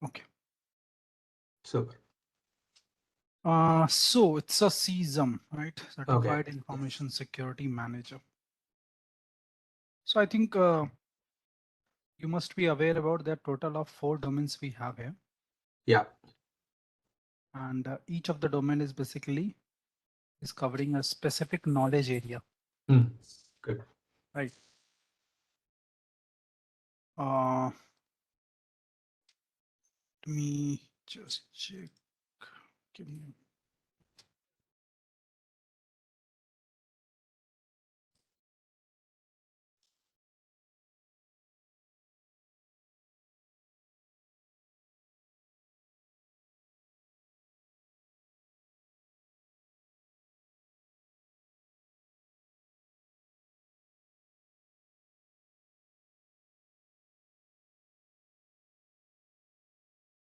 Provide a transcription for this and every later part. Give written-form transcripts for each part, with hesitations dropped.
Okay. Super. So it's a CISM, right? Okay. Certified Information Security Manager. So I think you must be aware about the total of 4 domains we have here. Yeah. And each of the domain is basically is covering a specific knowledge area. Good. Right. Let me just check. Give me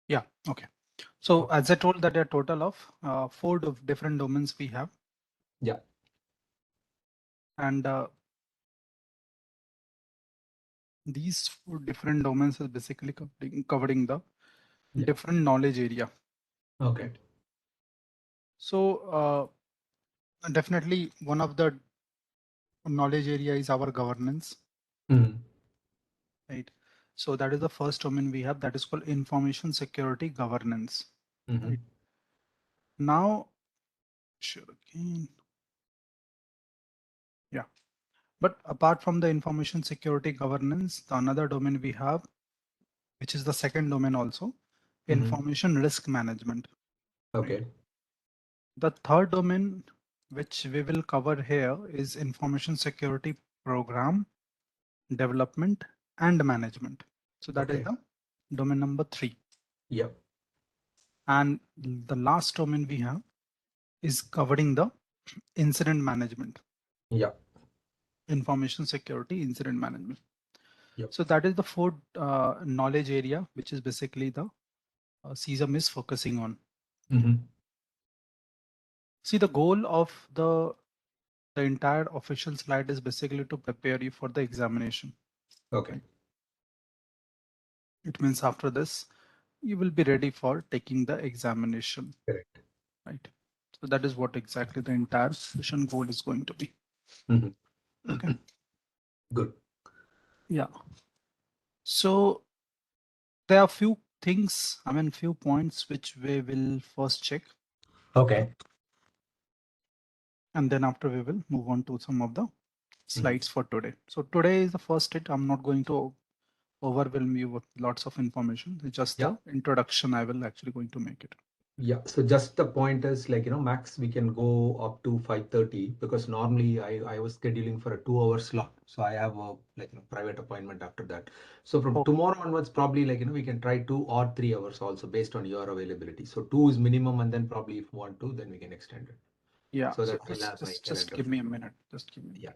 Yeah. Okay. So as I told that a total of 4 different domains we have. Yeah. And these 4 different domains is basically covering the different knowledge area. Okay. So definitely one of the knowledge area is our governance. Right. So that is the first domain we have, that is called information security governance. Right. Now, sure again. Yeah. But apart from the information security governance, the another domain we have, which is the second domain also, information risk management. Okay. Right. The third domain, which we will cover here, is information security program development and management. So that is the domain number 3. Yep. And the last domain we have is covering the incident management. Yeah. Information security incident management. Yep. So that is the 4 knowledge area, which is basically the CISM is focusing on. See, the goal of the entire official slide is basically to prepare you for the examination. Okay. Right? It means after this, you will be ready for taking the examination. Correct. Right. So that is what exactly the entire session goal is going to be. Okay. Good. Yeah. So there are few things, few points which we will first check. Okay. And then after we will move on to some of the slides for today. So today is the first hit. I'm not going to overwhelm you with lots of information. It's just the introduction. I will actually going to make it. Yeah, so just the point is like, max we can go up to 5:30 because normally I was scheduling for a 2-hour slot. So I have a private appointment after that. So from Okay. tomorrow onwards, probably we can try 2 or 3 hours also based on your availability. So 2 is minimum, and then probably if you want to, then we can extend it. Yeah. So So that I'll have my just calendar give me a free. minute. Just give me a minute. Yeah.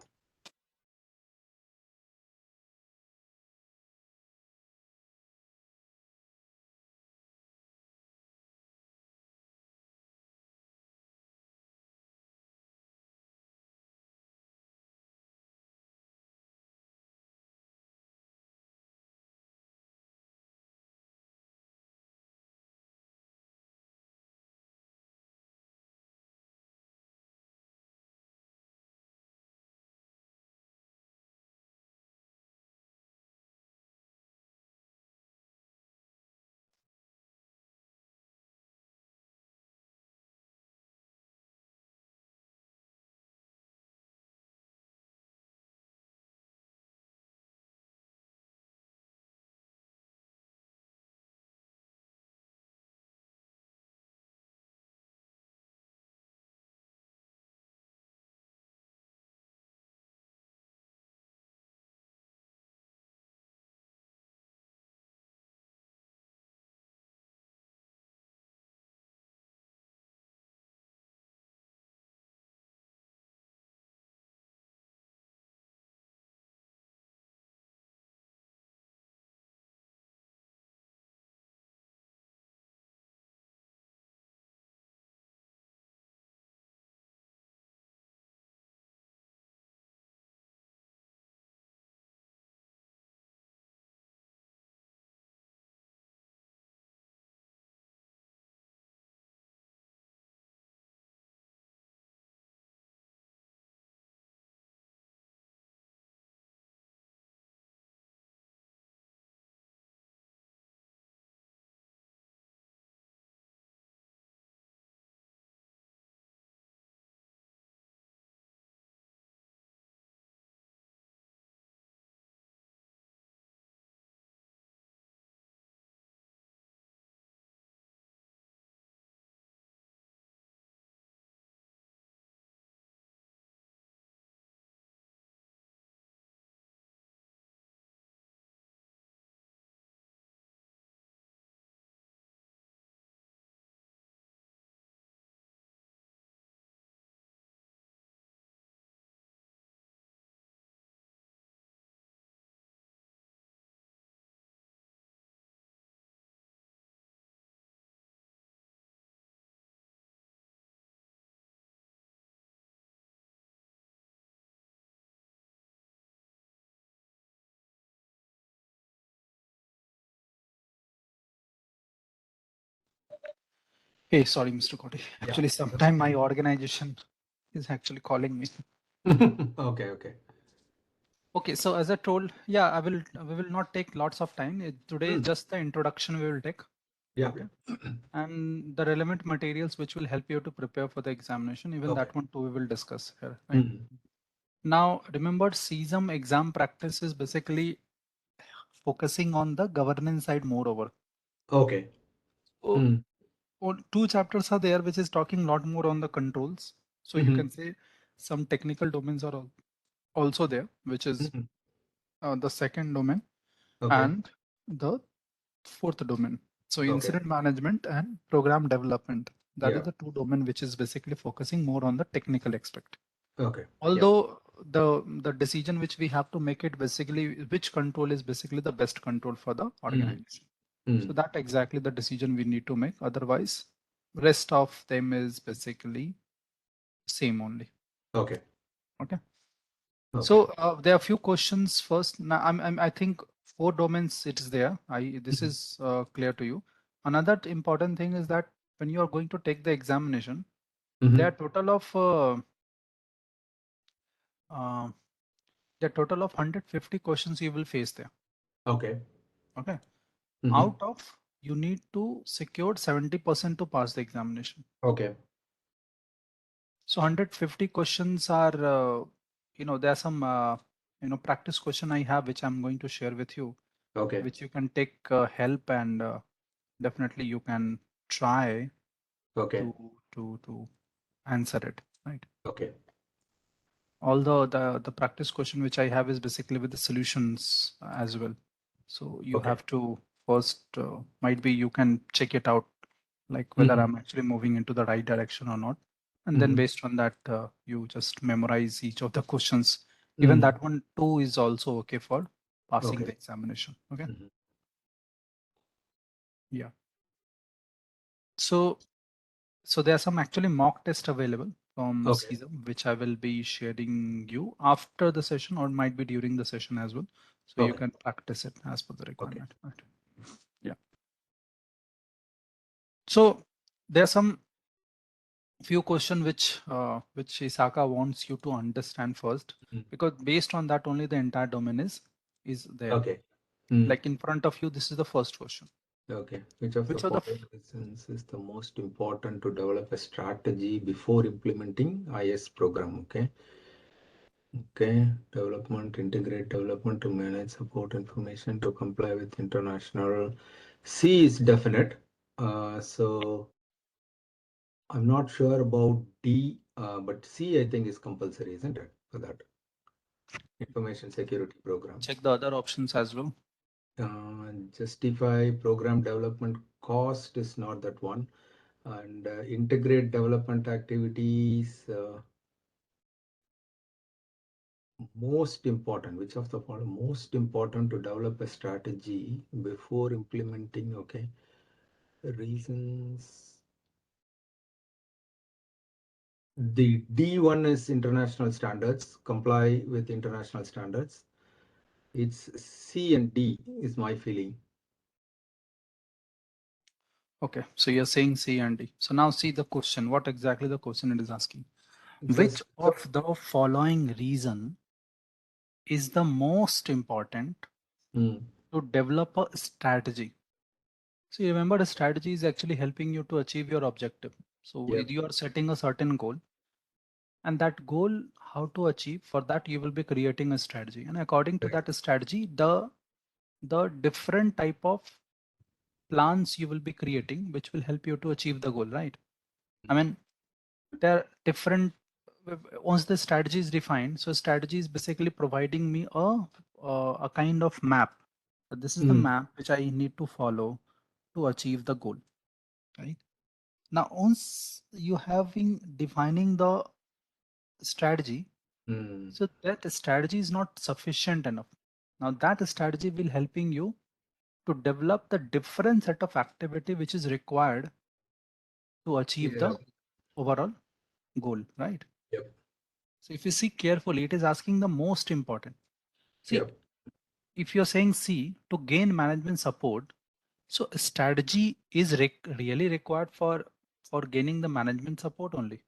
Hey, sorry, Mr. Koti. Yeah, Actually, that's sometime okay. my organization is actually calling me. Okay, okay. Okay, so as I told, yeah, we will not take lots of time. Today is Hmm. just the introduction we will take. Yeah. Okay. And the relevant materials which will help you to prepare for the examination, even Okay. that one too we will discuss here, right? Hmm. Now, remember CISM exam practice is basically focusing on the governance side moreover. Okay. So, Hmm. two chapters are there which is talking a lot more on the controls. So you Hmm. can say some technical domains are also there, which is Hmm. the second domain Okay. and the fourth domain. So Okay. incident management and program development. That is Yeah. the two domain which is basically focusing more on the technical aspect. Okay. Yeah. Although the decision which we have to make it basically which control is basically the best control for the Hmm. organization. Hmm. So that exactly the decision we need to make. Otherwise, rest of them is basically same only. Okay. Okay. Okay. So there are a few questions first. Now I think four domains it is there. This Hmm. is clear to you. Another important thing is that when you are going to take the examination, there are Hmm. total of uh, 150 questions you will face there. Okay. Okay. Hmm. Out of you need to secure 70% to pass the examination. Okay. So 150 questions are, there are some, practice question I have, which I'm going to share with you, Okay. which you can take help and definitely you can try Okay. to answer it, right? Okay. Although the practice question which I have is basically with the solutions as well. So you Okay. have to first, might be you can check it out, like whether Hmm. I'm actually moving into the right direction or not. And then Hmm. based on that, you just memorize each of the questions. Even Hmm. that one too is also okay for passing Okay. the examination. Okay. Hmm. Yeah. So So there are some actually mock tests available from Okay. CISM, which I will be sharing you after the session or might be during the session as well. So you Okay. can practice it as per the Okay. requirement. Right? Yeah. So there are some few questions which ISACA wants you to understand first, Hmm. because based on that only the entire domain is there. Okay. Hmm. Like in front of you, this is the first question. Okay. Which of the Which are the following reasons is the most important to develop a strategy before implementing IS program? Okay. Okay. Development, integrate development to manage support information to comply with international. C is definite. So I'm not sure about D, but C I think is compulsory, isn't it? For that information security program. check the other options as well. Justify program development cost is not that one. And integrate development activities, most important, which of the following most important to develop a strategy before implementing? Okay, reasons. The D1 is international standards, comply with international standards. It's C and D is my feeling. Okay, so you're saying C and D. So now see the question. What exactly the question it is asking? Which Just of the following reason is the most important hmm, to develop a strategy? So you remember the strategy is actually helping you to achieve your objective. So yep, you are setting a certain goal, and that goal, how to achieve, for that you will be creating a strategy. And according to right. that strategy, the different type of plans you will be creating, which will help you to achieve the goal, right? I mean, there are different, once the strategy is defined, so strategy is basically providing me a kind of map. So this is the Hmm, map which I need to follow to achieve the goal, right? Now once you have been defining the strategy, hmm, so that strategy is not sufficient enough. Now that strategy will helping you to develop the different set of activity which is required to achieve yeah, the overall goal, right? yep, So if you see carefully, it is asking the most important. See, yep, if you're saying C, to gain management support, so a strategy is really required for for gaining the management support only.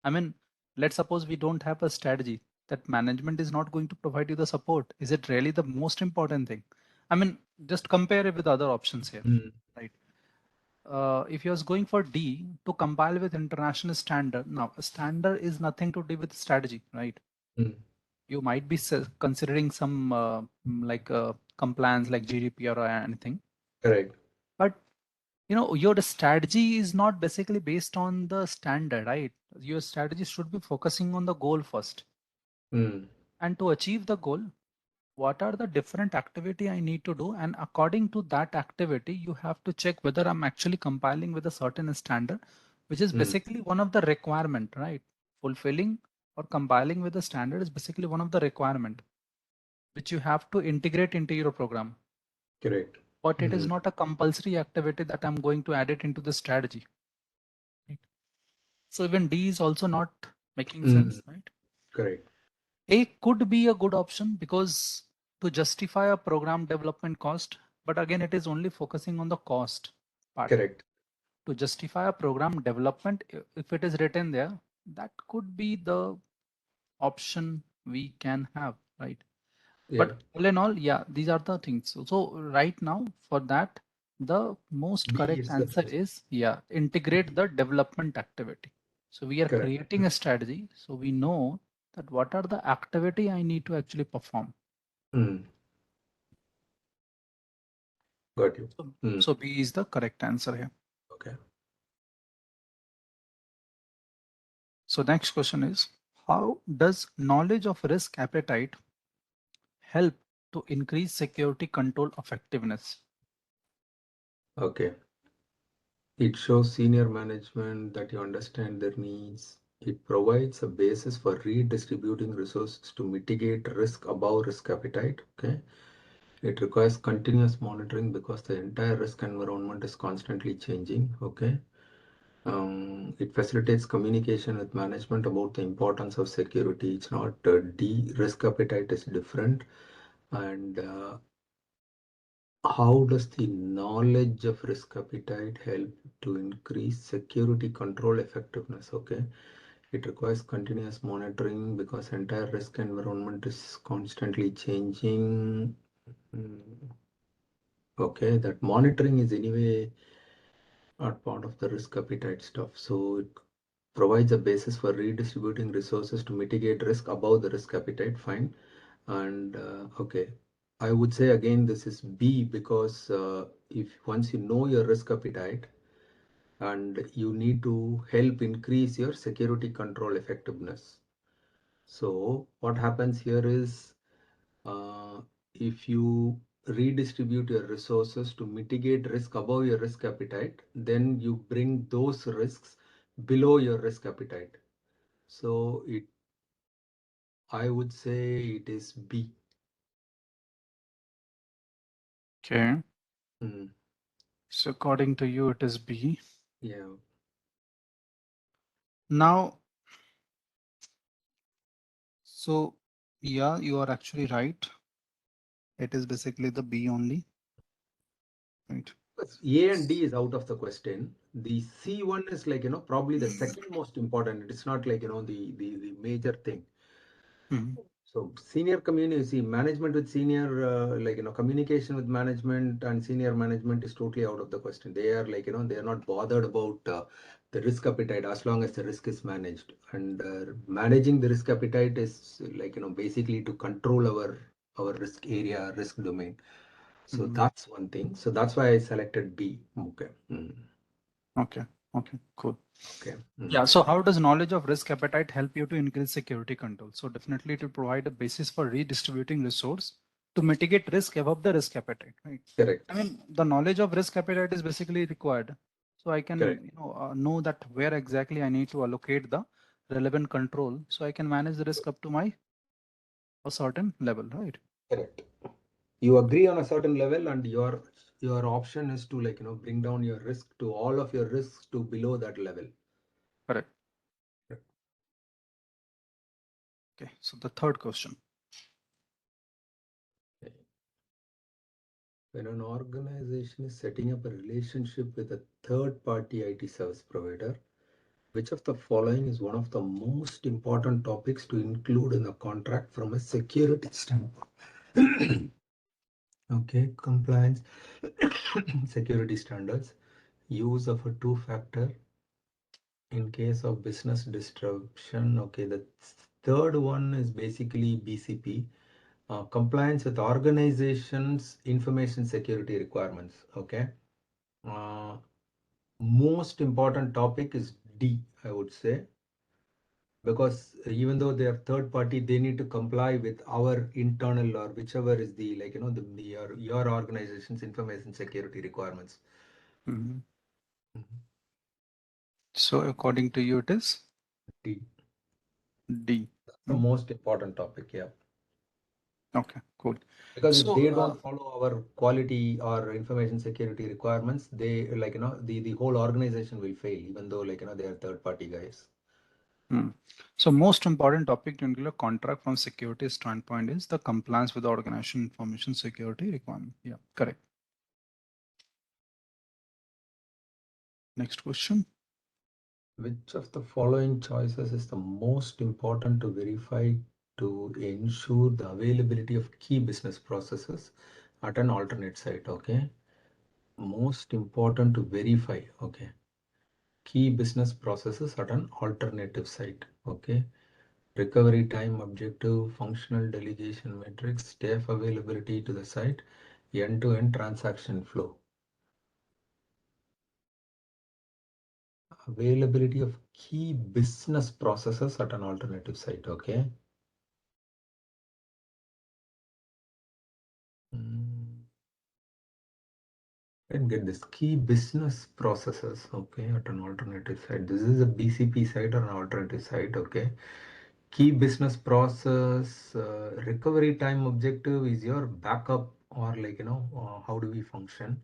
I mean, let's suppose we don't have a strategy, that management is not going to provide you the support. Is it really the most important thing? I mean, just compare it with other options here, Mm. right? If you're going for D, to compile with international standard. Now, a standard is nothing to do with strategy, right? Mm. You might be considering some like compliance like GDPR or anything, Correct. but your strategy is not basically based on the standard, right? Your strategy should be focusing on the goal first. Mm. And to achieve the goal, what are the different activity I need to do? And according to that activity, you have to check whether I'm actually compiling with a certain standard, which is Mm. basically one of the requirement, right? Fulfilling or compiling with the standard is basically one of the requirement which you have to integrate into your program. Correct. But it is Mm. not a compulsory activity that I'm going to add it into the strategy. Right? So even D is also not making Mm. sense, right? Correct. A could be a good option because to justify a program development cost, but again, it is only focusing on the cost part. Correct. To justify a program development, if it is written there, that could be the option we can have, right? Yeah. But all in all, yeah, these are the things. So right now for that, the most B correct is the answer best. is, yeah, integrate the development activity. So we are Correct. creating a strategy. So we know that what are the activity I need to actually perform. Mm. Got you. So, Mm. so B is the correct answer here. Okay. So next question is, how does knowledge of risk appetite help to increase security control effectiveness? Okay. It shows senior management that you understand their needs. It provides a basis for redistributing resources to mitigate risk above risk appetite. Okay. It requires continuous monitoring because the entire risk environment is constantly changing. Okay. It facilitates communication with management about the importance of security. It's not D, risk appetite is different. And how does the knowledge of risk appetite help to increase security control effectiveness? Okay. It requires continuous monitoring because entire risk environment is constantly changing. Mm, okay, that monitoring is anyway not part of the risk appetite stuff. So it provides a basis for redistributing resources to mitigate risk above the risk appetite. Fine. And okay, I would say again this is B because if once you know your risk appetite and you need to help increase your security control effectiveness. So what happens here is if you redistribute your resources to mitigate risk above your risk appetite, then you bring those risks below your risk appetite. So I would say it is B. Okay. Mm, So according to you, it is B. yeah. Now, so yeah, you are actually right. It is basically the B only, right? A and D is out of the question. The C1 is like, probably the second most important. It's not like, the major thing. Mhm. So senior community, see, management with senior, communication with management and senior management is totally out of the question. They are like, they are not bothered about the risk appetite as long as the risk is managed. And managing the risk appetite is like, basically to control our risk area, risk domain. So Mhm. that's one thing. So that's why I selected B. Okay. Mm. Okay. Okay. Cool. Okay. Yeah. Mm. So how does knowledge of risk appetite help you to increase security control? So definitely it will provide a basis for redistributing resource to mitigate risk above the risk appetite, right? Correct. I mean, the knowledge of risk appetite is basically required. So I can, Correct. know that where exactly I need to allocate the relevant control so I can manage the risk up to my a certain level, right? Correct. You agree on a certain level and your option is to like bring down your risk to all of your risks to below that level. Correct. Okay. So the third question. Okay. When an organization is setting up a relationship with a third-party IT service provider, which of the following is one of the most important topics to include in the contract from a security standpoint? Okay, compliance, security standards, use of a two-factor in case of business disruption. Okay, the third one is basically BCP, compliance with organizations information security requirements. Okay, uh, most important topic is D, I would say, because even though they are third party, they need to comply with our internal or whichever is the, like, your organization's information security requirements. Mhm. So according to you, it is D. D. That's the most important topic, yeah. Okay, cool. Because if So, they don't follow our quality or information security requirements, they, like, the whole organization will fail, even though, like, they are third party guys. so most important topic to include a contract from security standpoint is the compliance with the organization information security requirement. Yeah, correct. Next question. Which of the following choices is the most important to verify to ensure the availability of key business processes at an alternate site? Okay. Most important to verify. Okay. Key business processes at an alternative site. Okay. Recovery time objective, functional delegation metrics, staff availability to the site, end-to-end transaction flow. Availability of key business processes at an alternative site. Okay. And get this key business processes. Okay, at an alternative site. This is a BCP site or an alternative site. Okay. Key business process, recovery time objective is your backup, or, like, how do we function?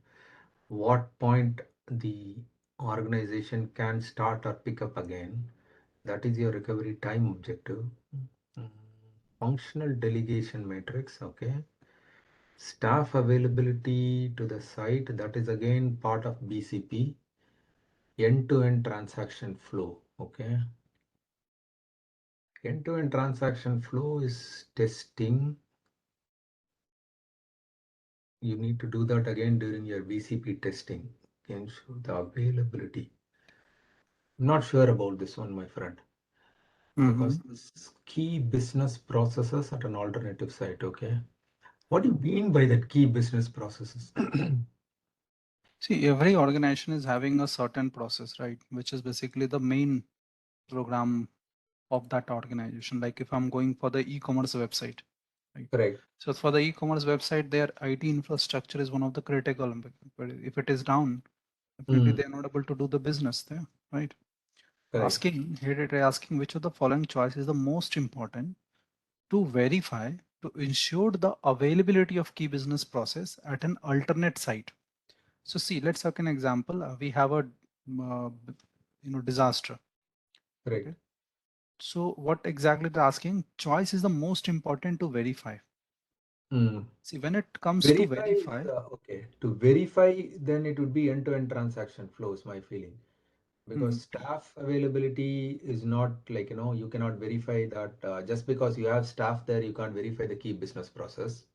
What point the organization can start or pick up again? That is your recovery time objective. Mm, Functional delegation matrix. Okay. Staff availability to the site, that is again part of BCP. End-to-end transaction flow. Okay. End-to-end transaction flow is testing. You need to do that again during your BCP testing. Ensure the availability. I'm not sure about this one, my friend, because this is key business processes at an alternative site. Okay. What do you mean by that key business processes? See, every organization is having a certain process, right? Which is basically the main program of that organization. Like if I'm going for the e-commerce website, right? Correct. So for the e-commerce website, their IT infrastructure is one of the critical. But if it is down, definitely Mm, they're not able to do the business there, right? correct. Asking here, it is asking which of the following choice is the most important to verify to ensure the availability of key business process at an alternate site. So see, let's take an example. We have a disaster. Correct. Okay. So what exactly they're asking? Choice is the most important to verify. Mm. See, when it comes to Verify is verify, okay. To verify, then it would be end-to-end transaction flows, my feeling. Because Mhm, staff availability is not, like, you cannot verify that just because you have staff there, you can't verify the key business process.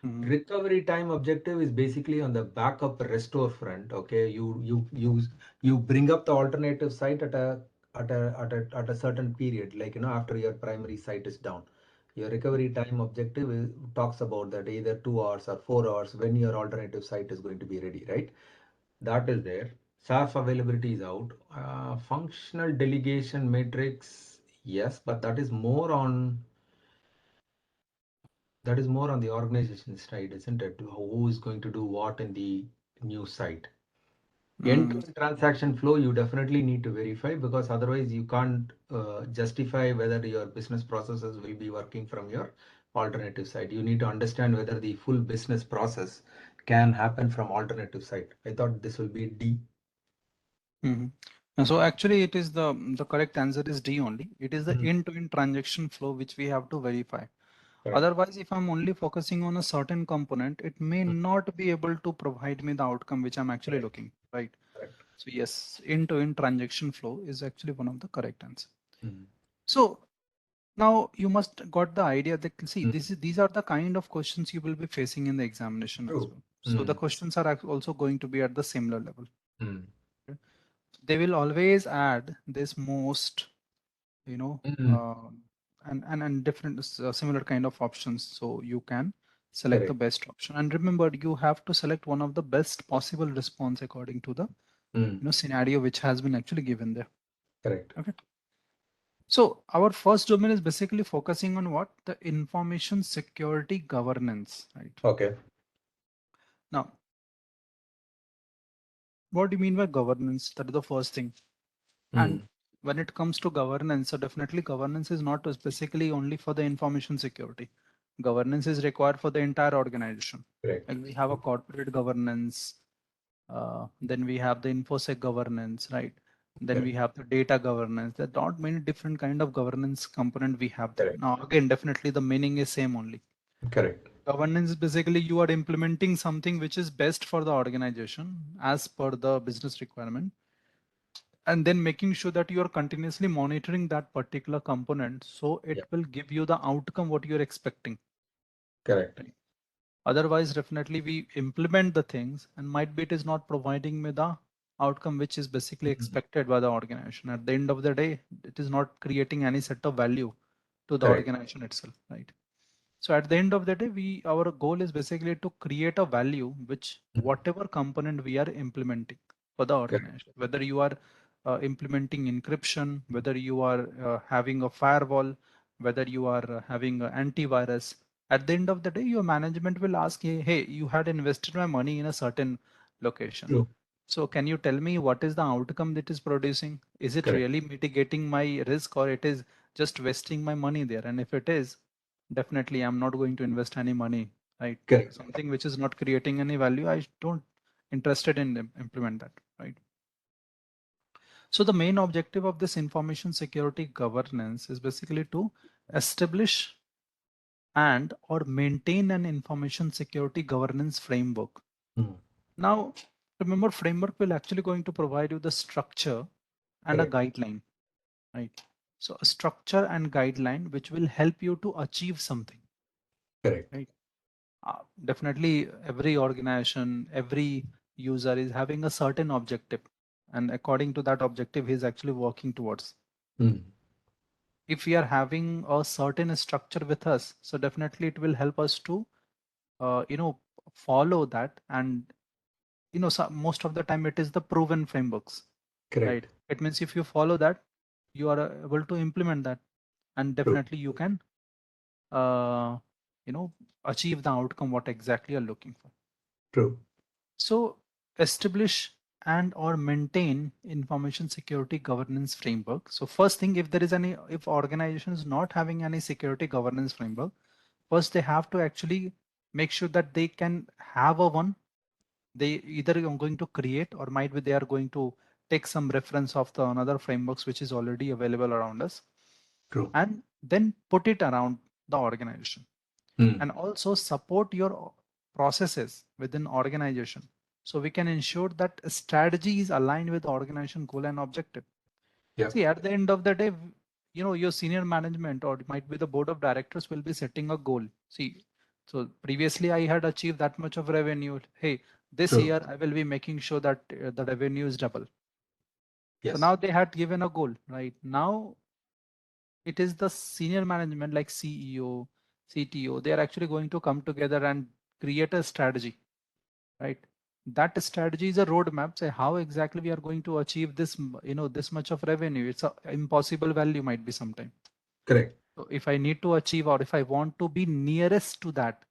mhm, Recovery time objective is basically on the backup restore front. Okay, you bring up the alternative site at a certain period, like, after your primary site is down. Your recovery time objective talks about that either 2 hours or 4 hours when your alternative site is going to be ready, right? That is there. Staff availability is out. Functional delegation matrix, yes, but that is more on the organization side, isn't it? Who is going to do what in the new site? mhm, End-to-end transaction flow, you definitely need to verify, because otherwise you can't justify whether your business processes will be working from your alternative site. You need to understand whether the full business process can happen from alternative site. I thought this will be D. mhm. And so actually it is the correct answer is D only. It is the Mm, end-to-end transaction flow which we have to verify. Otherwise, if I'm only focusing on a certain component, it may Mm. not be able to provide me the outcome which I'm actually Correct. looking, right? Correct. So yes, end-to-end transaction flow is actually one of the correct answer. Mm. So now you must got the idea that see Mm. these are the kind of questions you will be facing in the examination as True. well. So the Mm. questions are also going to be at the similar level. Mm. Okay? They will always add this most, you know, Mm. and different similar kind of options, so you can select the Correct. best option. And remember, you have to select one of the best possible response according to the Mm. scenario which has been actually given there. Correct. Okay. So our first domain is basically focusing on what? The information security governance, right? Okay. Now, what do you mean by governance? That is the first thing. And Mm. when it comes to governance, so definitely governance is not basically only for the information security. Governance is required for the entire organization. Correct. Like we have a corporate governance, then we have the infosec governance, right? Then we Correct. have the data governance. There are not many different kind of governance component we have there. Correct. Now, again, definitely the meaning is same only. Correct. Governance is basically you are implementing something which is best for the organization as per the business requirement, and then making sure that you are continuously monitoring that particular component so it Yeah. will give you the outcome what you're expecting. Correct. Right? Otherwise, definitely we implement the things and might be it is not providing me the outcome which is basically Mm. expected by the organization. At the end of the day, it is not creating any set of value to the Correct. organization itself, right? So at the end of the day, our goal is basically to create a value which Mm. whatever component we are implementing for the Correct. organization, whether you are implementing encryption, whether you are having a firewall, whether you are having an antivirus, at the end of the day, your management will ask, hey, you had invested my money in a certain location. True. So can you tell me what is the outcome that is producing? Is it Correct. really mitigating my risk or it is just wasting my money there? And if it is, definitely I'm not going to invest any money, right? Correct. Something which is not creating any value, I don't interested in implement that, right? So the main objective of this information security governance is basically to establish and or maintain an information security governance framework. Mm. Now, remember, framework will actually going to provide you the structure and a Correct. guideline, right? So a structure and guideline which will help you to achieve something, Correct. right? Definitely every organization, every user is having a certain objective, and according to that objective, he is actually working towards. Mm. If we are having a certain structure with us, so definitely it will help us to, you know, follow that. And, you know, so most of the time it is the proven frameworks, right? Correct. It means if you follow that, you are able to implement that, and True. definitely you can, uh, you know, achieve the outcome what exactly you're looking for. True. So establish and or maintain information security governance framework. So first thing, if there is any, if organization is not having any security governance framework, first they have to actually make sure that they can have a one. They either are going to create or might be they are going to take some reference of the another frameworks which is already available around us, True. and then put it around the organization, Mm. and also support your processes within organization so we can ensure that strategy is aligned with organization goal and objective. Yeah. See, at the end of the day, you know, your senior management or it might be the board of directors will be setting a goal. See, so previously I had achieved that much of revenue. Hey, this True. year I will be making sure that the revenue is double. So Yes. now they had given a goal, right? Now it is the senior management like CEO, CTO, they are actually going to come together and create a strategy, right? That strategy is a roadmap, say how exactly we are going to achieve this, you know, this much of revenue. It's a impossible value might be sometime. Correct. So if I need to achieve or if I want to be nearest to that,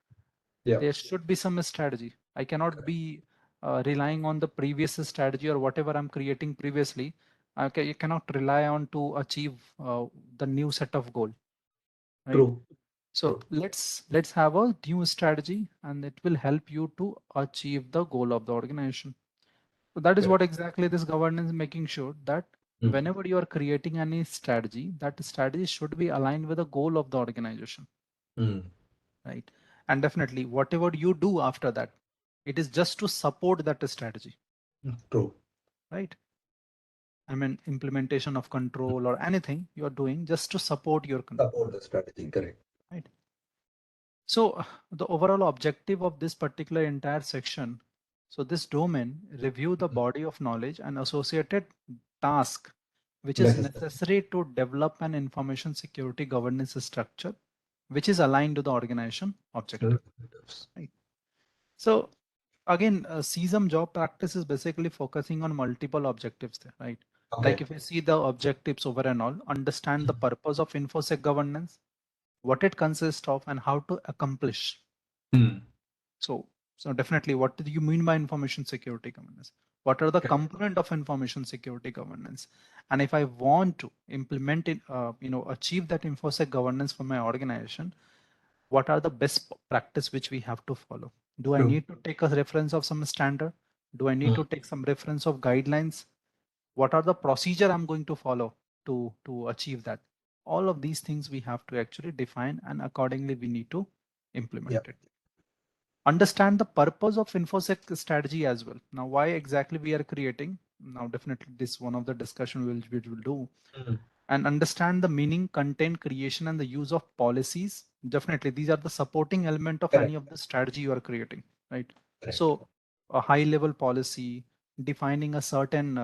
Yeah. there should be some strategy. I cannot be relying on the previous strategy or whatever I'm creating previously. Okay, you cannot rely on to achieve the new set of goal, right? True. So True. let's have a new strategy and it will help you to achieve the goal of the organization. So that is what Correct. exactly this governance making sure that Mm. whenever you are creating any strategy, that strategy should be aligned with the goal of the organization. Mm. right? And definitely whatever you do after that, it is just to support that strategy, True. right? I mean, implementation of control or anything you're doing just to support your Support the strategy. Correct. right? So the overall objective of this particular entire section, so this domain review the body of knowledge and associated task which is Necessary. necessary to develop an information security governance structure which is aligned to the organization objective. Right? So again, CISM job practice is basically focusing on multiple objectives there, right? Like Okay. if you see the objectives over and all, understand the purpose of InfoSec governance, what it consists of and how to accomplish. Hmm. So definitely, what do you mean by information security governance? What are the Correct. component of information security governance? And if I want to implement it, achieve that InfoSec governance for my organization, what are the best practice which we have to follow? Do I True. need to take a reference of some standard? Do I need to take some reference of guidelines? What are the procedure I'm going to follow to achieve that? All of these things we have to actually define, and accordingly we need to implement Yeah. it. Understand the purpose of InfoSec strategy as well. Now, why exactly we are creating? Now, definitely this one of the discussion we will do. And understand the meaning, content creation, and the use of policies. Definitely, these are the supporting element of any Correct. of the strategy you are creating, right? Correct. So, a high-level policy, defining a certain,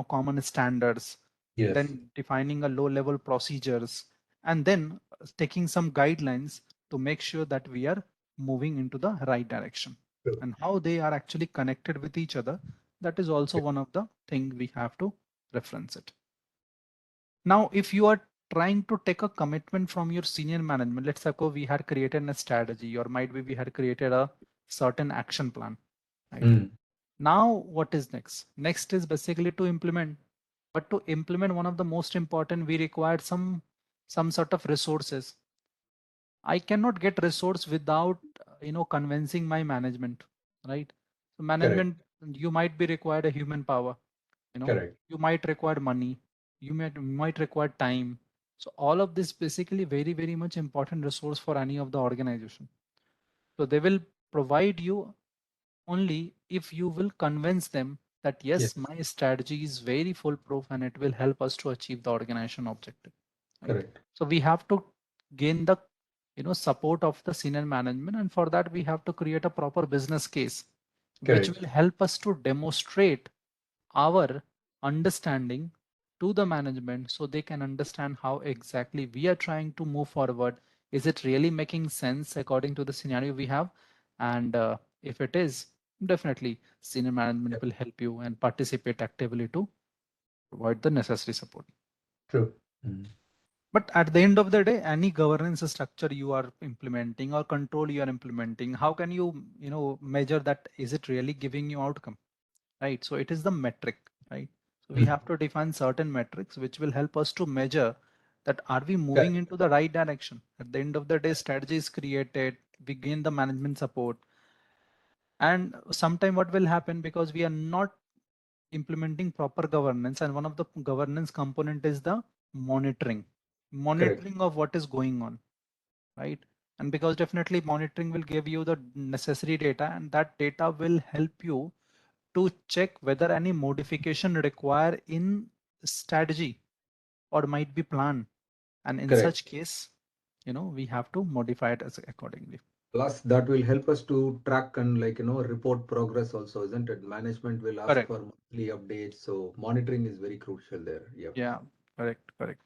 common standards, Yes. then defining a low-level procedures, and then taking some guidelines to make sure that we are moving into the right direction. True. And how they are actually connected with each other, that is also Okay. one of the thing we have to reference it. Now, if you are trying to take a commitment from your senior management, let's suppose we had created a strategy, or might be we had created a certain action plan, right? Now, what is next? Next is basically to implement. But to implement, one of the most important, we required some sort of resources. I cannot get resource without convincing my management, right? So Correct. management, you might be required a human power, Correct. you might require money, you might require time. So all of this basically very much important resource for any of the organization. So they will provide you only if you will convince them that yes, Yes. my strategy is very foolproof and it will help us to achieve the organization objective, right? Correct. So we have to gain the support of the senior management, and for that we have to create a proper business case which Correct. will help us to demonstrate our understanding to the management so they can understand how exactly we are trying to move forward. Is it really making sense according to the scenario we have? And if it is, definitely senior management Yep. will help you and participate actively to provide the necessary support. True. But at the end of the day, any governance structure you are implementing or control you are implementing, how can you, measure that? Is it really giving you outcome? Right? So it is the metric, right? So we have to define certain metrics which will help us to measure that are we moving Correct. into the right direction. At the end of the day, strategy is created, we gain the management support. And sometime what will happen, because we are not implementing proper governance, and one of the governance component is the monitoring, Correct. monitoring of what is going on, right? And because definitely monitoring will give you the necessary data, and that data will help you to check whether any modification require in strategy or might be planned. And in Correct. such case, we have to modify it as accordingly. Plus, that will help us to track and report progress also, isn't it? Management will ask Correct. for monthly updates, so monitoring is very crucial there. Yep. Yeah, correct.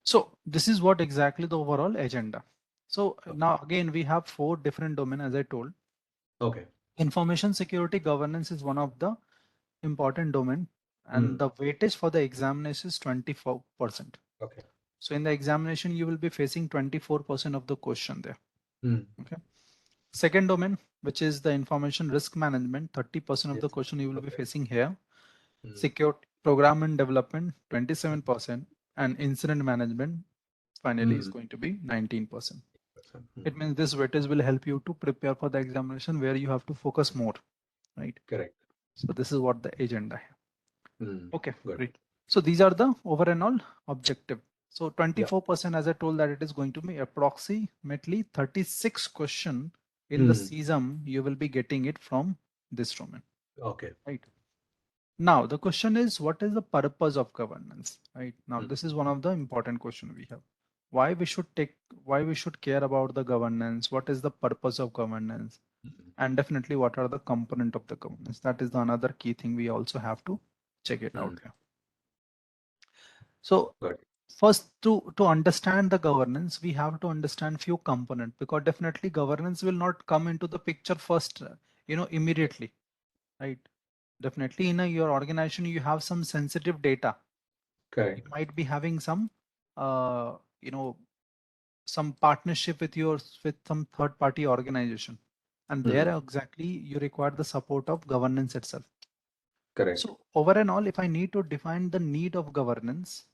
So this is what exactly the overall agenda. So now again, we have 4 different domains, as I told. Okay. Information security governance is one of the important domain, and the weightage for the examination is 24%. Okay. So in the examination, you will be facing 24% of the question there. Okay. Second domain, which is the information risk management, 30% of the Yes. question you will be Okay. facing here. Security program and development, 27%, and incident management finally is going to be 19%. It means this weightage will help you to prepare for the examination where you have to focus more, right? Correct. So this is what the agenda here. Okay, Good. great. So these are the over and all objective. So 24%, as I told, that it is going to be approximately 36 question in the CISM. You will be getting it from this domain. Okay. Right. Now the question is, what is the purpose of governance? Right. Now this is one of the important question we have. Why we should care about the governance? What is the purpose of governance? And definitely what are the component of the governance? That is the another key thing we also have to check it out here. So first, to understand the governance, we have to understand few components, because definitely governance will not come into the picture first, immediately, right? Definitely in your organization, you have some sensitive data. Correct. You might be having some, some partnership with some third party organization, and there exactly you require the support of governance itself. Correct. So over and all, if I need to define the need of governance,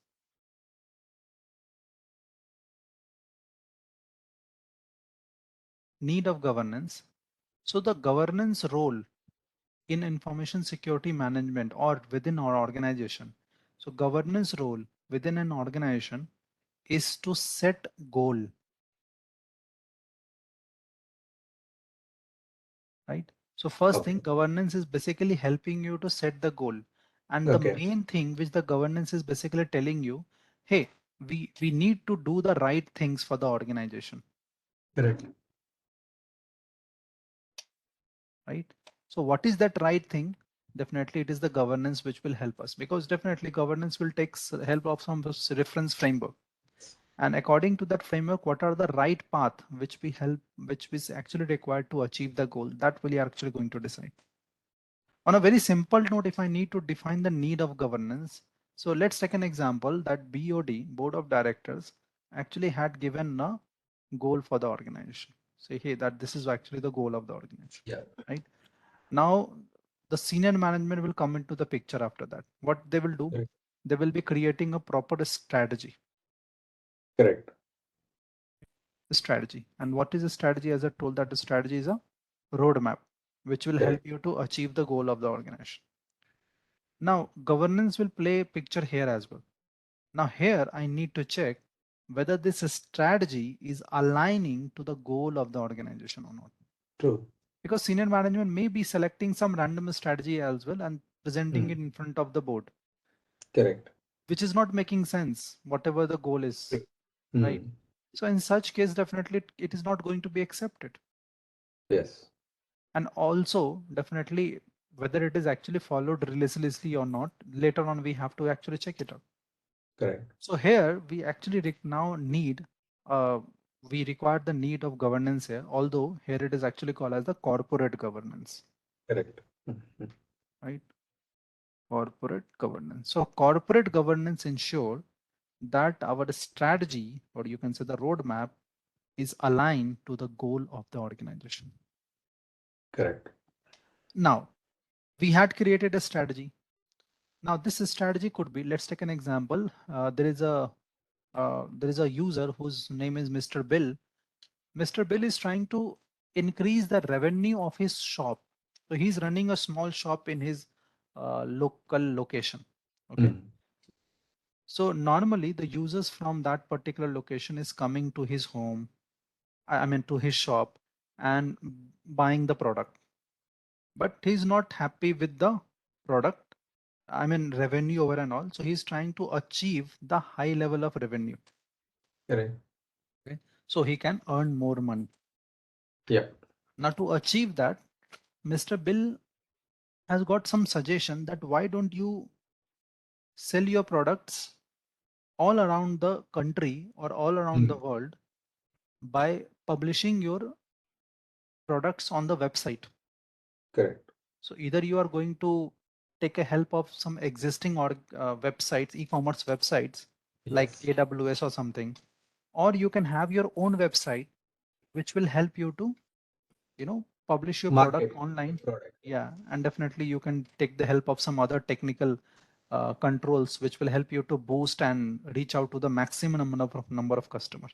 so the governance role in information security management or within our organization. So governance role within an organization is to set goal, right? So first thing, governance is basically helping you to set the goal. And the main thing which the governance is basically telling you, hey, we need to do the right things for the organization. Correct. Right. So what is that right thing? Definitely it is the governance which will help us, because definitely governance will take help of some reference framework. And according to that framework, what are the right path which is actually required to achieve the goal? That we are actually going to decide. On a very simple note, if I need to define the need of governance, so let's take an example that BOD, Board of Directors, actually had given a goal for the organization. Say, hey, that this is actually the goal of the organization. Yeah. Right. Now, the senior management will come into the picture after that. What they will do, they will be creating a proper strategy. Correct. Strategy. And what is a strategy? As I told, that the strategy is a roadmap which will help you to achieve the goal of the organization. Now, governance will play a picture here as well. Now here I need to check whether this strategy is aligning to the goal of the organization or not. True. Because senior management may be selecting some random strategy as well and presenting it in front of the board. Correct. Which is not making sense, whatever the goal is, right? So in such case, definitely it is not going to be accepted. Yes. And also definitely whether it is actually followed religiously or not, later on we have to actually check it out. Correct. So here we actually now need, we require the need of governance here, although here it is actually called as the corporate governance. Correct. Right? Corporate governance. So corporate governance ensure that our strategy, or you can say the roadmap, is aligned to the goal of the organization. Correct. Now, we had created a strategy. Now this strategy could be, let's take an example. There is a user whose name is Mr. Bill. Mr. Bill is trying to increase the revenue of his shop. So he's running a small shop in his local location. Okay. So normally the users from that particular location is coming to his home, I mean to his shop, and buying the product. But he's not happy with the product, I mean revenue over and all. So he's trying to achieve the high level of revenue. Correct. Okay. So he can earn more money. Yeah. Now to achieve that, Mr. Bill has got some suggestion that why don't you sell your products all around the country or all around the world by publishing your products on the website. Correct. So either you are going to take a help of some existing or websites, e-commerce websites like AWS or something, or you can have your own website which will help you to, publish your product online. Yeah, and definitely you can take the help of some other technical controls which will help you to boost and reach out to the maximum number of customers.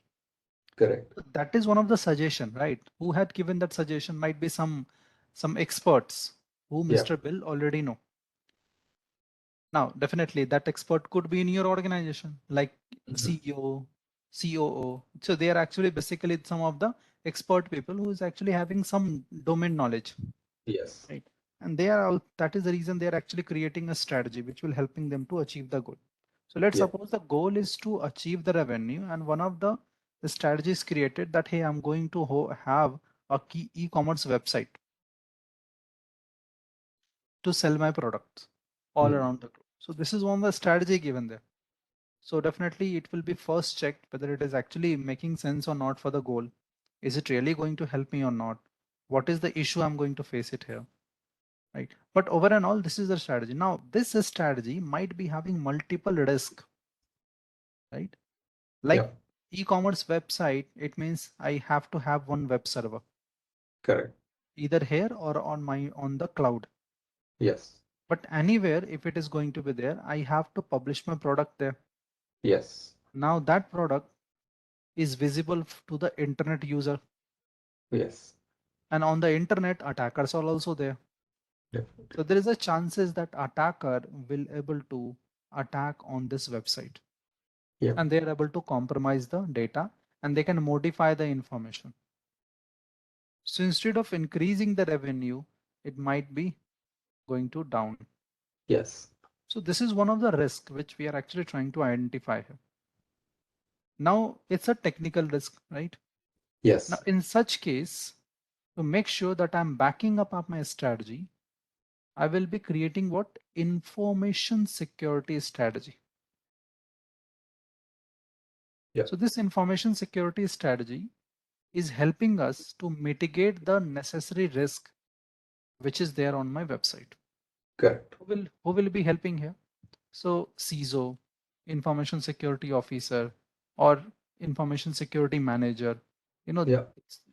Correct. That is one of the suggestion, right? Who had given that suggestion? Might be some experts who Mr. Bill already know. Now, definitely that expert could be in your organization, like Mhm. CEO, COO. So they are actually basically some of the expert people who is actually having some domain knowledge, Yes. right? And they are all, that is the reason they are actually creating a strategy which will helping them to achieve the goal. So let's Yeah. suppose the goal is to achieve the revenue, and one of the strategies created that, hey, I'm going to have a key e-commerce website to sell my products all Mm. around the globe. So this is one of the strategy given there. So definitely it will be first checked whether it is actually making sense or not for the goal. Is it really going to help me or not? What is the issue I'm going to face it here? Right. But over and all, this is the strategy. Now, this strategy might be having multiple risk, right? Yeah. Like e-commerce website, it means I have to have one web server, Correct. either here or on the cloud. Yes. But anywhere, if it is going to be there, I have to publish my product there. Yes. Now that product is visible to the internet user, Yes. and on the internet, attackers are also there. Definitely. So there is a chances that attacker will able to attack on this website, Yeah. and they are able to compromise the data, and they can modify the information. So instead of increasing the revenue, it might be going to down. Yes. So this is one of the risks which we are actually trying to identify here. Now it's a technical risk, right? Now Yes. in such case, to make sure that I'm backing up my strategy, I will be creating what? Information security strategy. Yeah. So this information security strategy is helping us to mitigate the necessary risk which is there on my website. Correct. Who will be helping here? So CISO, information security officer, or information security manager, you know, Yeah.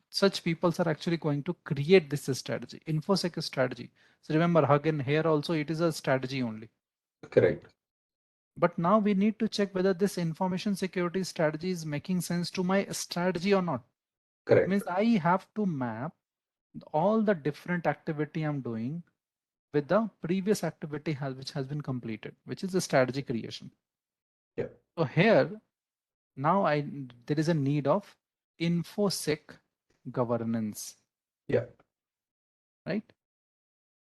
such people are actually going to create this strategy, infosec strategy. So remember, again, here also it is a strategy only, right? Correct. But now we need to check whether this information security strategy is making sense to my strategy or not. Correct. Means I have to map all the different activity I'm doing with the previous activity which has been completed, which is the strategy creation. Yeah. So here now there is a need of infosec governance, Yeah. right?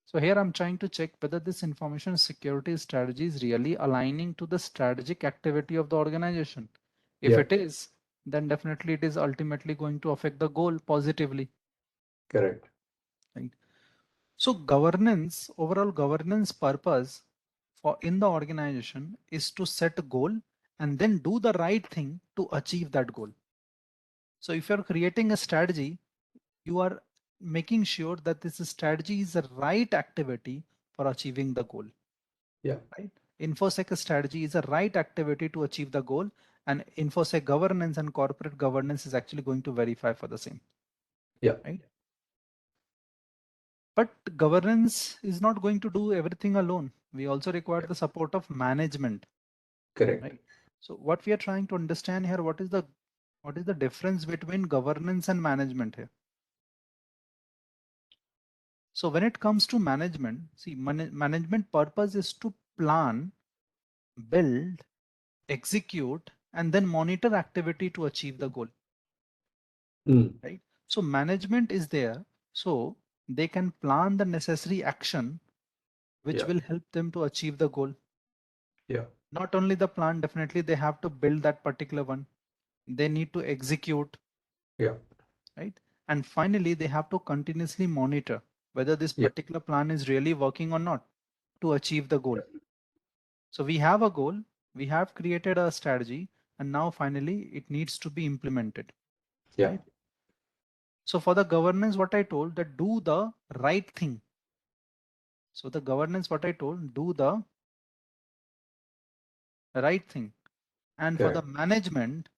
So here I'm trying to check whether this information security strategy is really aligning to the strategic activity of the organization. If Yeah. it is, then definitely it is ultimately going to affect the goal positively, Correct. right? So governance, overall governance purpose for in the organization is to set a goal and then do the right thing to achieve that goal. So if you're creating a strategy, you are making sure that this strategy is the right activity for achieving the goal, Yeah. right? Infosec strategy is the right activity to achieve the goal, and infosec governance and corporate governance is actually going to verify for the same, Yeah. right? But governance is not going to do everything alone. We also require Yeah. the support of management, Correct. right? So what we are trying to understand here, what is the difference between governance and management here? So when it comes to management, see, management purpose is to plan, build, execute, and then monitor activity to achieve the goal, Mm. right? So management is there, so they can plan the necessary action which Yeah. will help them to achieve the goal. Yeah. Not only the plan, definitely they have to build that particular one. They need to execute, Yeah. right? And finally, they have to continuously monitor whether this Yeah. particular plan is really working or not to achieve the goal. So we have a goal, we have created a strategy, and now finally it needs to be implemented, Yeah. right? So for the governance, what I told that do the right thing. So the governance, what I told, do the right thing. And for the Correct. management,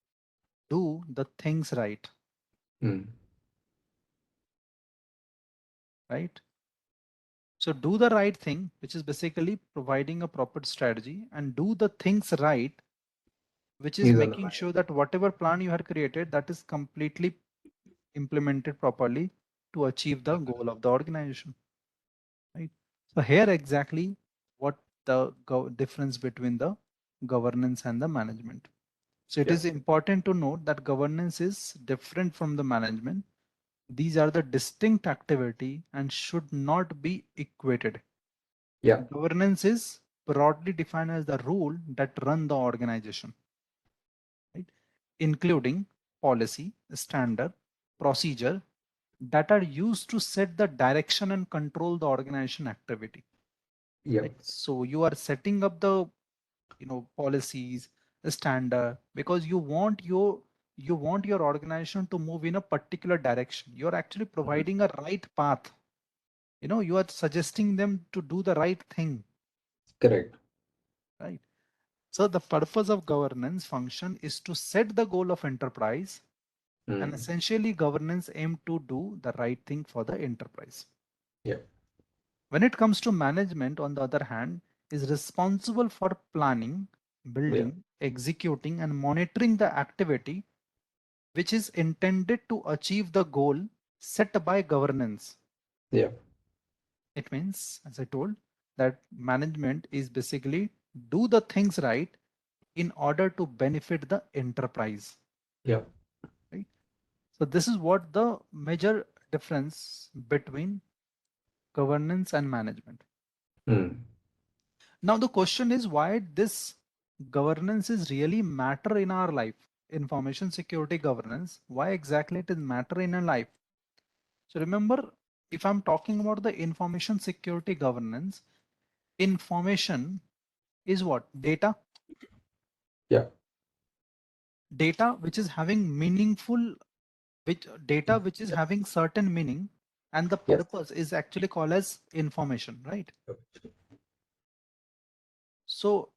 do the things right, Mm. right? So do the right thing, which is basically providing a proper strategy, and do the things right, which is Is on the making line. sure that whatever plan you have created, that is completely implemented properly to achieve the goal of the organization, right? So here exactly what the difference between the governance and the management. So it Yeah. is important to note that governance is different from the management. These are the distinct activity and should not be equated. Yeah. Governance is broadly defined as the rule that run the organization, right? Including policy, standard, procedure that are used to set the direction and control the organization activity. Yeah. Right? So you are setting up the policies, the standard, because you want your organization to move in a particular direction. You're actually Mhm. providing a right path. You are suggesting them to do the right thing, Correct. right? So the purpose of governance function is to set the goal of enterprise, and Mm. essentially governance aim to do the right thing for the enterprise. Yeah. When it comes to management, on the other hand, is responsible for planning, Yeah. building, executing, and monitoring the activity which is intended to achieve the goal set by governance. Yeah. It means, as I told, that management is basically do the things right in order to benefit the enterprise. Yeah. Right? So this is what the major difference between governance and management. Mm. Now the question is why this governance is really matter in our life. Information security governance, why exactly it is matter in a life? So remember, if I'm talking about the information security governance, information is what? Data. Yeah. Data which is having meaningful, which is having certain meaning, and the Yes. purpose is actually called as information, right? So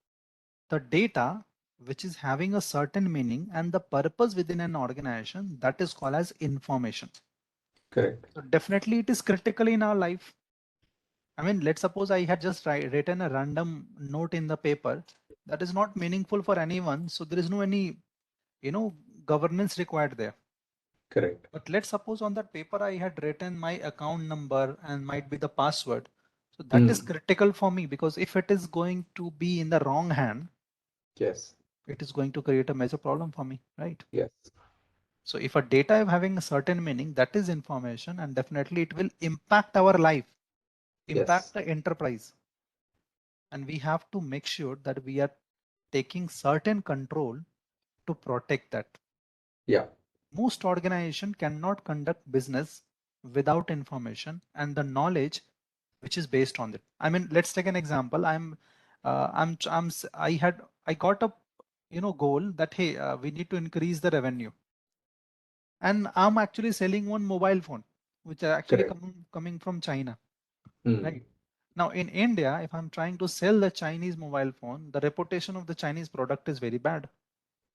the data which is having a certain meaning and the purpose within an organization, that is called as information. Correct. So definitely it is critical in our life. I mean, let's suppose I had just written a random note in the paper that is not meaningful for anyone. So there is no any, governance required there. Correct. But let's suppose on that paper I had written my account number and might be the password. So that is Mm. critical for me, because if it is going to be in the wrong hand, Yes. it is going to create a major problem for me, right? Yes. So if a data is having a certain meaning, that is information, and definitely it will impact our life, impact Yes. the enterprise. And we have to make sure that we are taking certain control to protect that. Yeah. Most organization cannot conduct business without information and the knowledge which is based on it. I mean, let's take an example. I got a goal that hey, we need to increase the revenue, and I'm actually selling one mobile phone which are actually Correct. coming from China, Mm. right? Now in India, if I'm trying to sell the Chinese mobile phone, the reputation of the Chinese product is very bad,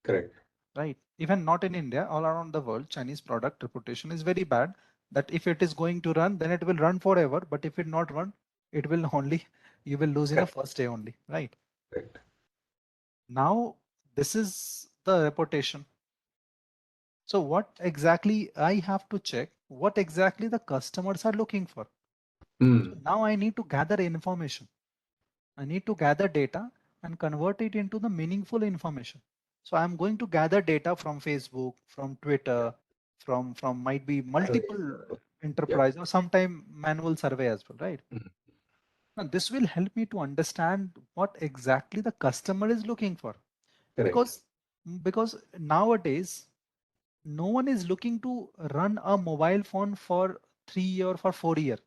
Correct. right? Even not in India, all around the world, Chinese product reputation is very bad, that if it is going to run, then it will run forever. But if it not run, it will only, you will lose in the Correct. first day only, right? Correct. Now, this is the reputation. So what exactly I have to check, what exactly the customers are looking for. So Mm. now I need to gather information. I need to gather data and convert it into the meaningful information. So I'm going to gather data from Facebook, from Yeah. Twitter, from might be multiple Yeah. enterprise or sometime manual survey as well, right? Mm. Now this will help me to understand what exactly the customer is looking for, Correct. because nowadays no one is looking to run a mobile phone for 3 year or for 4 year,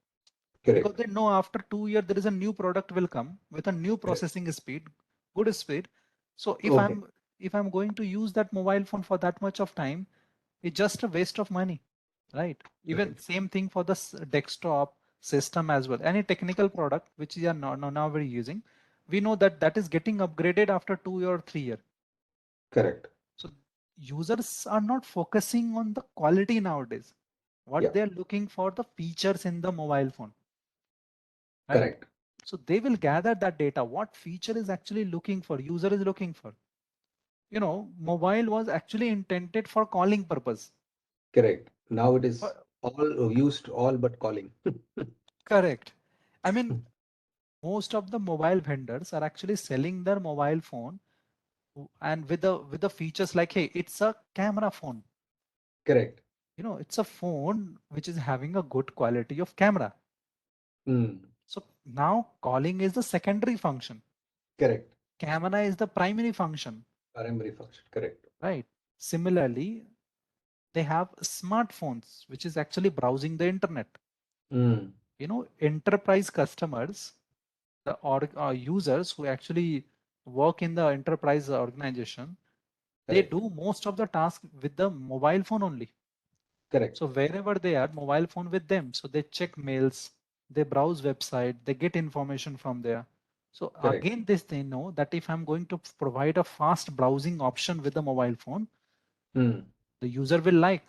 because Correct. they know after 2 year there is a new product will come with a new Correct. processing speed, good speed. So Okay. if I'm going to use that mobile phone for that much of time, it's just a waste of money, right? Even Correct. same thing for the desktop system as well. Any technical product which we are now we're using, we know that that is getting upgraded after 2 or 3 year. Correct. So users are not focusing on the quality nowadays. What Yeah. they are looking for the features in the mobile phone, right? Correct. So they will gather that data, what feature is actually looking for, user is looking for. Mobile was actually intended for calling purpose. Correct. Now it is But all used all but calling. correct. I mean, most of the mobile vendors are actually selling their mobile phone and with the features like, hey, it's a camera phone. Correct. It's a phone which is having a good quality of camera. So now calling is the secondary function. Correct. Camera is the primary function. Primary function. Correct. Right. Similarly, they have smartphones, which is actually browsing the internet. Enterprise customers, the users who actually work in the enterprise organization, they do most of the task with the mobile phone only. Correct. So wherever they are, mobile phone with them. So they check mails, they browse website, they get information from there. So Correct. again, this they know that if I'm going to provide a fast browsing option with the mobile phone, the user will like,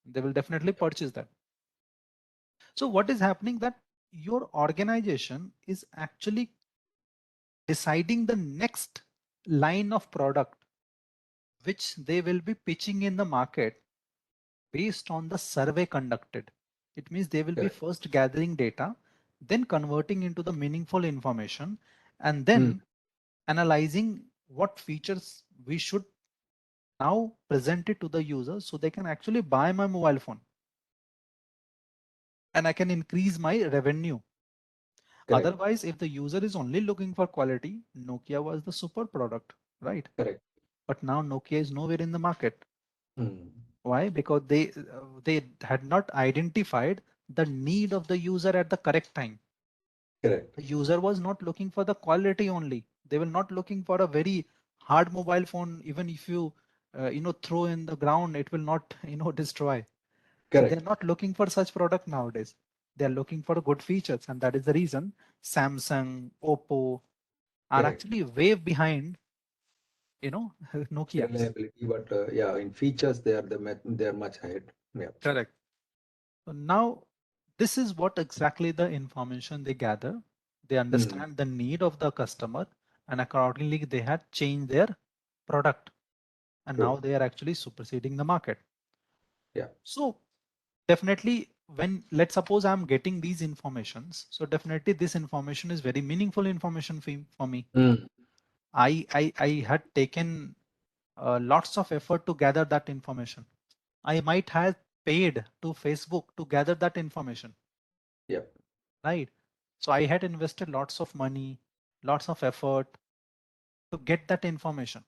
they will definitely purchase that. So what is happening that your organization is actually deciding the next line of product which they will be pitching in the market based on the survey conducted. It means they will be first gathering data, then converting into the meaningful information, and then analyzing what features we should now present it to the user so they can actually buy my mobile phone and I can increase my revenue. Correct. Otherwise, if the user is only looking for quality, Nokia was the super product, right? Correct. But now Nokia is nowhere in the market. Why? Because they had not identified the need of the user at the correct time. Correct. The user was not looking for the quality only. They were not looking for a very hard mobile phone. Even if you throw in the ground, it will not destroy. So they're Correct. not looking for such product nowadays. They're looking for good features, and that is the reason Samsung, Oppo are Correct. actually way behind Nokia. Reliability, but yeah, in features they are much ahead. Yeah. Correct. So now this is what exactly the information they gather. They understand the need of the customer, and accordingly they had changed their product, and now they are actually superseding the market. Yeah. So definitely when let's suppose I'm getting these informations, so definitely this information is very meaningful information for me. I had taken lots of effort to gather that information. I might have paid to Facebook to gather that information. Yeah. Right. So I had invested lots of money, lots of effort to get that information.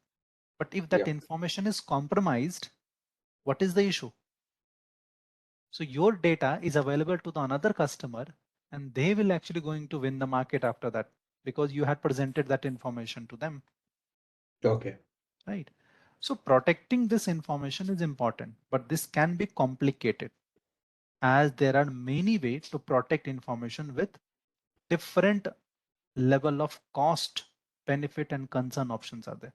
But if that information is compromised, what is the issue? So your data is available to the another customer and they will actually going to win the market after that because you had presented that information to them. Okay. Right. So protecting this information is important, but this can be complicated as there are many ways to protect information with different level of cost, benefit, and concern options are there.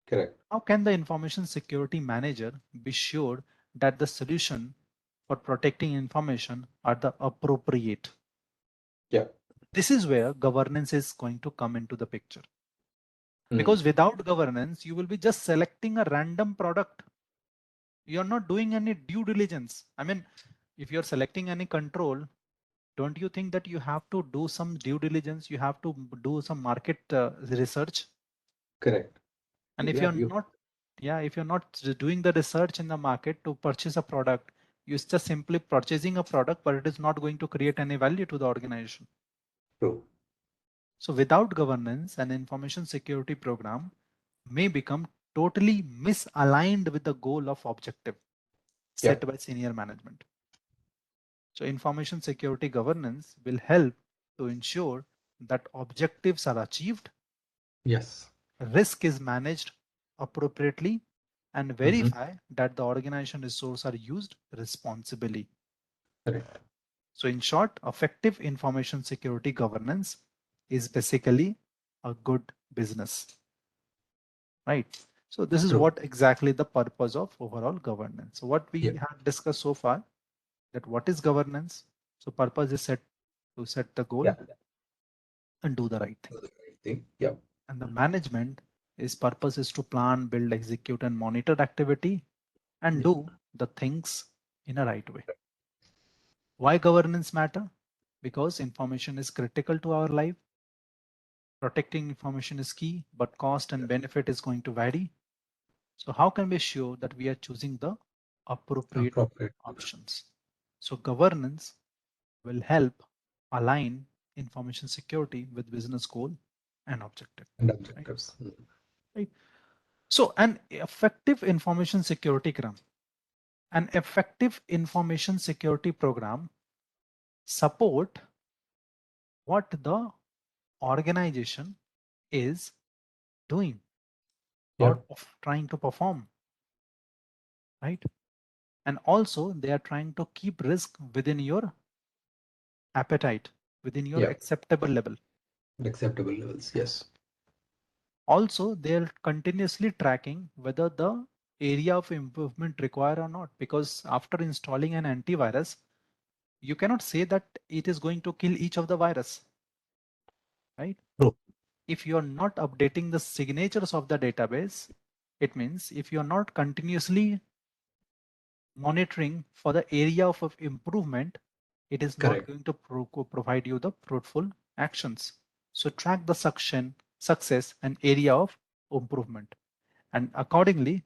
Correct. How can the information security manager be sure that the solution for protecting information are the appropriate? Yeah. This is where governance is going to come into the picture. Because without governance, you will be just selecting a random product. You're not doing any due diligence. I mean, if you're selecting any control, don't you think that you have to do some due diligence? You have to do some market research. Correct. And if Yeah. you're not, yeah, if you're not doing the research in the market to purchase a product, you're just simply purchasing a product, but it is not going to create any value to the organization. True. So without governance, an information security program may become totally misaligned with the goal of objective set by senior management. So information security governance will help to ensure that objectives are achieved, Yes. risk is managed appropriately, and verify that the organization resources are used responsibly. Correct. So in short, effective information security governance is basically a good business, right? So this is True. what exactly the purpose of overall governance. So what we Yeah. have discussed so far, that what is governance? So purpose is set to set the goal Yeah. and do the right thing. The right thing. Yeah. And the management is purpose is to plan, build, execute, and monitor activity and Yeah. do the things in a right way. Why governance matter? Because information is critical to our life. Protecting information is key, but cost and benefit is going to vary. So how can we show that we are choosing the appropriate options? So governance will help align information security with business goal and objective. And objectives. Right? So an effective information security program support what the organization is doing or trying to perform, right? And also they are trying to keep risk within your appetite, within your acceptable level. Acceptable levels, yes. Also, they're continuously tracking whether the area of improvement required or not, because after installing an antivirus, you cannot say that it is going to kill each of the virus, right? True. If you're not updating the signatures of the database, it means if you're not continuously monitoring for the area of improvement, it is not going to provide you the fruitful actions. So track the success and area of improvement, and accordingly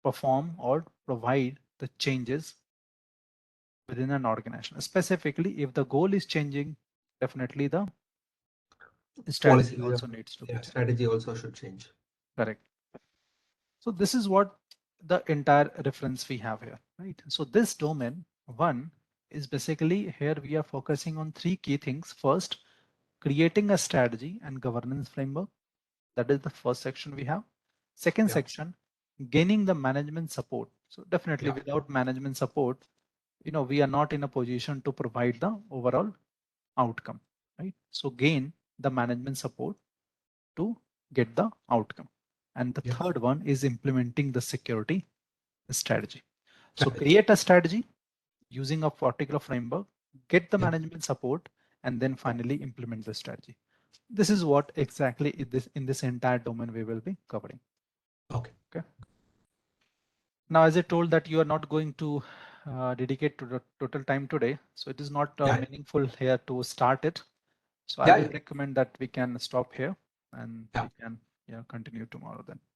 perform or provide the changes within an organization. Specifically, if the goal is changing, definitely the strategy also needs to be changed. Strategy also should change. Correct. So this is what the entire reference we have here, right? So this domain one is basically here we are focusing on three key things. First, creating a strategy and governance framework. That is the first section we have. Second section, gaining the management support. So definitely without management support, we are not in a position to provide the overall outcome, right? So gain the management support to get the outcome. And the third one is implementing the security strategy. So create a strategy using a particular framework, get the management support, and then finally implement the strategy. This is what exactly in this entire domain we will be covering. Okay. Now, as I told that you are not going to dedicate to the total time today, so it is not meaningful here to start it. So I will recommend that we can stop here and we can continue tomorrow then.